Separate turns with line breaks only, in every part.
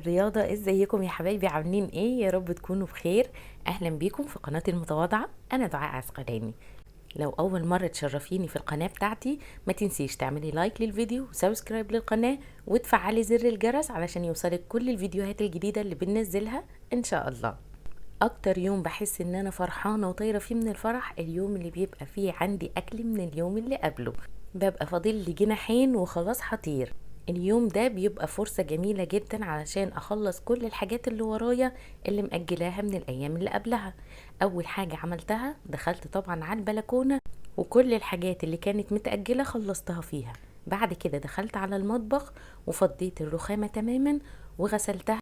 الرياضة. ازيكم يا حبايبي؟ عاملين ايه؟ يا رب تكونوا بخير. اهلا بيكم في قناتي المتواضعة. انا دعاء عسقلاني. لو اول مرة تشرفيني في القناة بتاعتي ما تنسيش تعملي لايك للفيديو وسبسكرايب للقناة وتفعلي زر الجرس علشان يوصلك كل الفيديوهات الجديدة اللي بننزلها ان شاء الله. اكتر يوم بحس ان انا فرحانة وطايرة فيه من الفرح اليوم اللي بيبقى فيه عندي اكل من اليوم اللي قبله. ببقى فاضل لي جناحين وخلاص هطير. اليوم ده بيبقى فرصة جميلة جدا علشان اخلص كل الحاجات اللي ورايا اللي مأجلاها من الايام اللي قبلها. اول حاجة عملتها دخلت طبعا على البلكونة وكل الحاجات اللي كانت متأجلة خلصتها فيها. بعد كده دخلت على المطبخ وفضيت الرخامة تماما وغسلتها،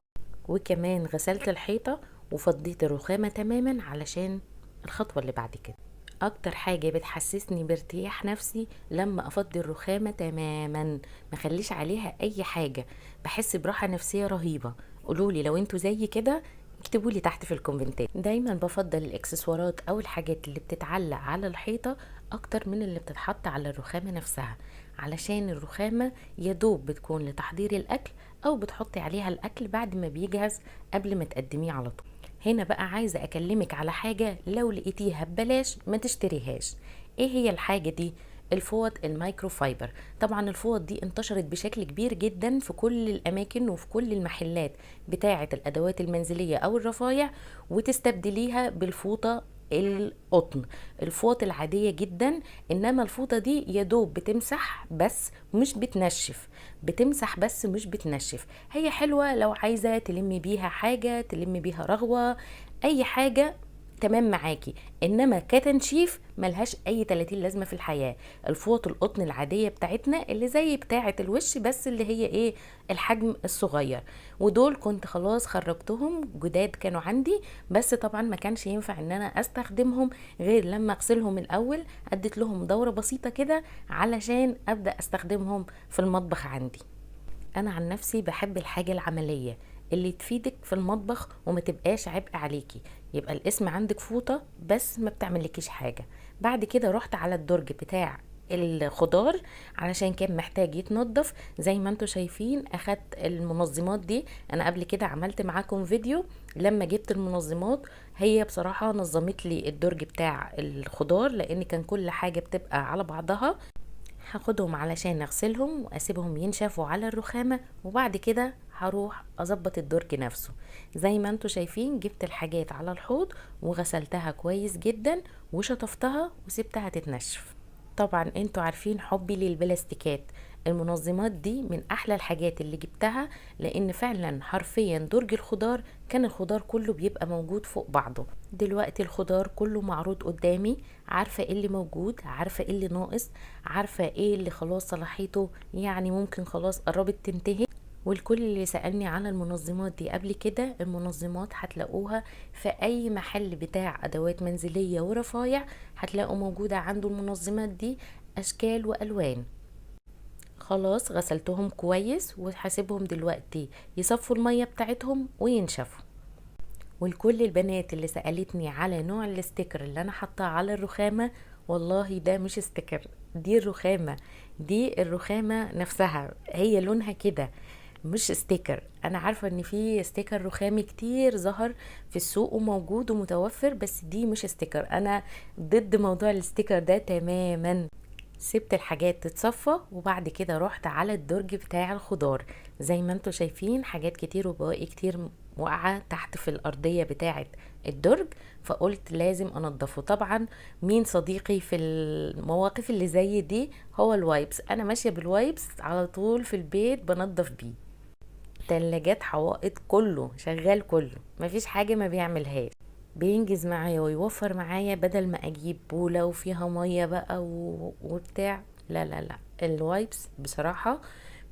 وكمان غسلت الحيطة وفضيت الرخامة تماما علشان الخطوة اللي بعد كده. اكتر حاجة بتحسسني بارتياح نفسي لما افضي الرخامة تماما مخليش عليها اي حاجة، بحس براحة نفسية رهيبة. قولولي لو انتوا زي كده، اكتبولي تحت في الكومنتات. دايما بفضل الاكسسوارات او الحاجات اللي بتتعلق على الحيطة اكتر من اللي بتتحط على الرخامة نفسها، علشان الرخامة يدوب بتكون لتحضير الاكل او بتحطي عليها الاكل بعد ما بيجهز قبل ما تقدميه على طول. هنا بقى عايزة اكلمك على حاجة لو لقيتيها ببلاش ما تشتريهاش. ايه هي الحاجة دي؟ الفوط المايكرو فايبر. طبعا الفوط دي انتشرت بشكل كبير جدا في كل الاماكن وفي كل المحلات بتاعة الادوات المنزلية او الرفايع، وتستبدليها بالفوطة القطن، الفوط العادية جدا. انما الفوطة دي يدوب بتمسح بس مش بتنشف، بتمسح بس مش بتنشف. هي حلوة لو عايزة تلمي بيها حاجة، تلمي بيها رغوة، اي حاجة تمام معاكي. انما كتنشيف ملهاش اي 30 لازمه في الحياه. الفوط القطن العاديه بتاعتنا اللي زي بتاعه الوش بس اللي هي ايه، الحجم الصغير. ودول كنت خلاص خرجتهم جداد كانوا عندي، بس طبعا ما كانش ينفع ان انا استخدمهم غير لما اغسلهم الاول. اديت لهم دوره بسيطه كده علشان ابدا استخدمهم في المطبخ عندي. انا عن نفسي بحب الحاجة العملية اللي تفيدك في المطبخ وما تبقاش عبء عليكي. يبقى الاسم عندك فوطة بس ما بتعملكيش حاجة. بعد كده رحت على الدرج بتاع الخضار علشان كان محتاج يتنضف. زي ما انتوا شايفين اخدت المنظمات دي، انا قبل كده عملت معاكم فيديو لما جبت المنظمات. هي بصراحة نظمت لي الدرج بتاع الخضار لان كان كل حاجة بتبقى على بعضها. هاخدهم علشان اغسلهم واسيبهم ينشفوا على الرخامة، وبعد كده هروح اظبط الدرج نفسه. زي ما انتوا شايفين جبت الحاجات على الحوض وغسلتها كويس جدا وشطفتها وسبتها تتنشف. طبعا انتوا عارفين حبي للبلاستيكات. المنظمات دي من احلى الحاجات اللي جبتها، لان فعلا حرفيا درج الخضار كان الخضار كله بيبقى موجود فوق بعضه. دلوقتي الخضار كله معروض قدامي، عارفة ايه اللي موجود، عارفة ايه اللي ناقص، عارفة ايه اللي خلاص صلاحيته يعني ممكن خلاص قربت تنتهي. والكل اللي سألني عن المنظمات دي قبل كده، المنظمات هتلاقوها في اي محل بتاع ادوات منزلية ورفايع، هتلاقوا موجودة عنده المنظمات دي اشكال والوان. خلاص غسلتهم كويس وهسيبهم دلوقتي يصفوا المية بتاعتهم وينشفوا. ولكل البنات اللي سألتني على نوع الاستيكر اللي انا حاطاه على الرخامة، والله ده مش استيكر، دي الرخامة. دي الرخامة نفسها هي لونها كده، مش استيكر. انا عارفة ان في استيكر رخامي كتير ظهر في السوق وموجود ومتوفر، بس دي مش استيكر. انا ضد موضوع الاستيكر ده تماما. سبت الحاجات تتصفى وبعد كده رحت على الدرج بتاع الخضار. زي ما انتوا شايفين حاجات كتير وبواقي كتير واقعة تحت في الارضية بتاعة الدرج، فقلت لازم انضفه. طبعا مين صديقي في المواقف اللي زي دي؟ هو الوايبس. انا ماشية بالوايبس على طول في البيت بنضف بيه. تلاجات حوائط كله شغال، كله مفيش حاجة ما بيعملهاش. بينجز معايا ويوفر معايا بدل ما اجيب بولة وفيها مية بقى وبتاع. لا لا لا، الوايبس بصراحة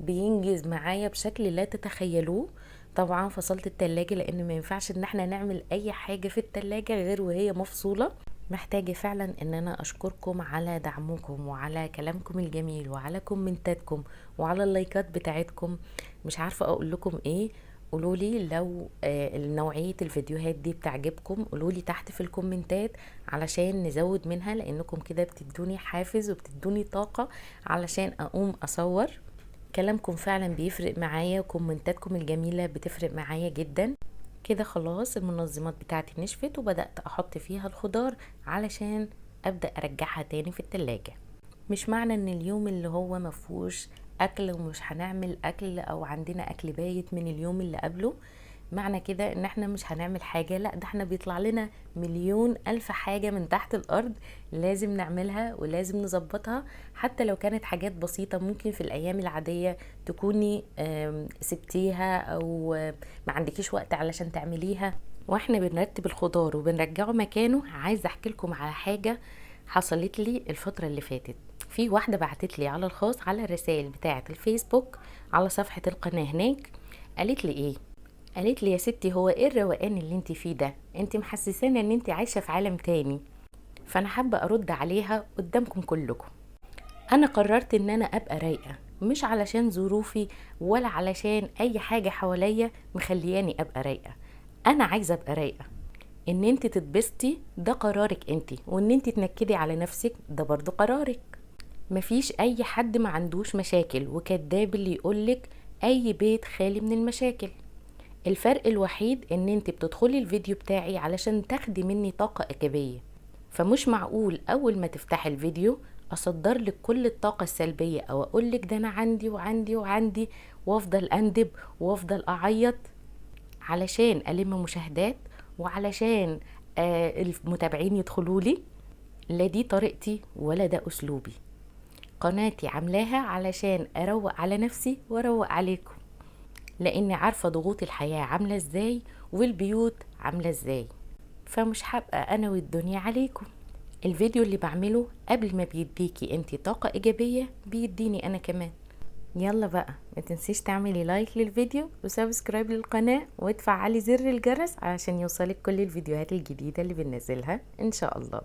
بينجز معايا بشكل لا تتخيلوه. طبعا فصلت التلاجة لان ما ينفعش ان احنا نعمل اي حاجة في التلاجة غير وهي مفصولة. محتاجة فعلا ان انا اشكركم على دعمكم وعلى كلامكم الجميل وعلى كومنتاتكم وعلى اللايكات بتاعتكم. مش عارفة اقول لكم ايه. قولولي لو نوعية الفيديوهات دي بتعجبكم، قولولي تحت في الكومنتات علشان نزود منها، لانكم كده بتدوني حافز وبتدوني طاقة علشان اقوم اصور. كلامكم فعلا بيفرق معايا، وكومنتاتكم الجميلة بتفرق معايا جدا. كده خلاص المنظمات بتاعتي نشفت، وبدأت احط فيها الخضار علشان ابدأ ارجعها تاني في التلاجة. مش معنى ان اليوم اللي هو مفهوش اكل ومش هنعمل اكل، او عندنا اكل بايت من اليوم اللي قبله، معنى كده ان احنا مش هنعمل حاجة. لا، ده احنا بيطلع لنا مليون الف حاجة من تحت الارض لازم نعملها ولازم نظبطها. حتى لو كانت حاجات بسيطة ممكن في الايام العادية تكوني سبتيها، او ما عندكيش وقت علشان تعمليها. واحنا بنرتب الخضار وبنرجعه مكانه، عايزة احكي لكم على حاجة حصلت لي الفترة اللي فاتت. في واحدة بعتت لي على الخاص على الرسائل بتاعة الفيسبوك على صفحة القناة هناك، قالت لي ايه؟ قالت لي يا ستي، هو ايه الروقان اللي انت فيه ده؟ انت محسسانه ان انت عايشة في عالم تاني. فانا حابة ارد عليها قدامكم كلكم. انا قررت ان انا ابقى رايقة، مش علشان ظروفي ولا علشان اي حاجة حواليا مخلياني ابقى رايقة. انا عايزة ابقى رايقة. ان انت تتبسطي ده قرارك انت، وان انت تنكدي على نفسك ده برضو قرارك. مفيش اي حد ما عندوش مشاكل، وكداب اللي يقولك اي بيت خالي من المشاكل. الفرق الوحيد ان انت بتدخلي الفيديو بتاعي علشان تاخدي مني طاقة ايجابية، فمش معقول اول ما تفتحي الفيديو اصدر لك كل الطاقة السلبية، او اقول لك ده انا عندي وعندي وعندي، وافضل اندب وافضل اعيط علشان الم مشاهدات، وعلشان المتابعين يدخلوا لي. لا دي طريقتي ولا ده اسلوبي. قناتي عاملاها علشان اروق على نفسي واروق عليكم، لاني عارفة ضغوط الحياة عاملة ازاي والبيوت عاملة ازاي، فمش هبقى انا والدنيا عليكم. الفيديو اللي بعمله قبل ما بيديكي انتي طاقة ايجابية بيديني انا كمان. يلا بقى، ما تنسيش تعملي لايك للفيديو وسبسكرايب للقناة وتفعلي زر الجرس علشان يوصلك كل الفيديوهات الجديدة اللي بننزلها ان شاء الله.